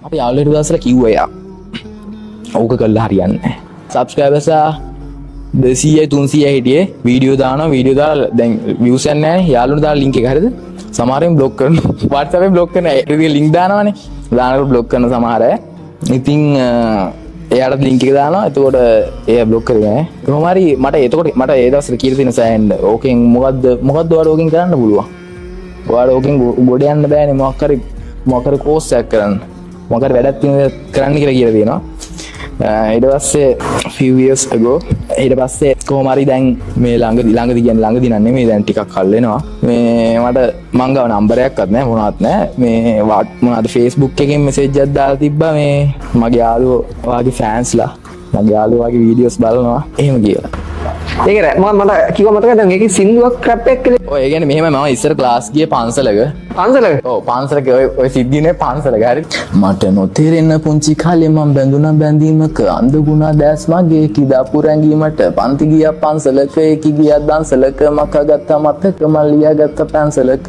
අප යාළුවෝ දවසල කිව්වා එයා. ඕක කළා හරියන්නේ නැහැ. සබ්ස්ක්‍රයිබර්ස් 200 300 හිටියේ වීඩියෝ දානවා වීඩියෝ දාලා දැන් views යන්නේ නැහැ. යාළුවෝ දාලා link එක හරියද? සමහරෙන් block කරනවා. WhatsApp එකේ block කරන ඒක link දානවනේ. දානකොට block කරන සමහර අය. ඉතින් එයාට link එක දානවා. එතකොට එයා block කරේ නෑ. කොහොම හරි මට ඒ දවස්වල කියලා තියෙන සෑහෙන්න. ඕකෙන් මොකද්ද ඔයාලා ඕකෙන් කරන්න පුළුවන්? ඔයාලා ඕකෙන් ගොඩ යන්න බෑනේ මොකක් හරි course එකක් කරන්න. මොකක් හරි වැඩක් කරන්න කියලා තියෙනවා. ඊට පස්සේ few years ago ඊට පස්සේ කොහොම හරි දැන් මේ ළඟදී කියන්නේ ළඟදී නන් නෙමෙයි දැන් ටිකක් කල් වෙනවා. මේ මට මං ගාව නම්බර් එකක්වත් නැහැ මොනවත් නැහැ. මේ මොනවාද Facebook එකෙන් message එකක් දාලා තිබ්බා මේ මගේ යාළුවෝ වාගේ fans ලා මගේ යාළුවෝ වාගේ videos බලනවා එහෙම කියලා. ඒක මට කිව්වා මතකද දැන් ඒකේ සින්දුවක් රැප් එකක් කියලා. ඔය කියන්නේ මෙහෙම මම ඉස්සර ක්ලාස් ගියේ පන්සලක. ඔව් පන්සලක ඔය සිද්ධියනේ පන්සලක හරි. මට නොතේරෙන පුංචි කාලේ මම බැඳුණා බැඳීමක අඳුණා දැස් මගේ කිදාපු රැඟීමට පන්ති ගියා පන්සලක ඒකි ගියා දන්සලක මකගත්ත මතක මල්ලියා ගත්ත පැන්සලක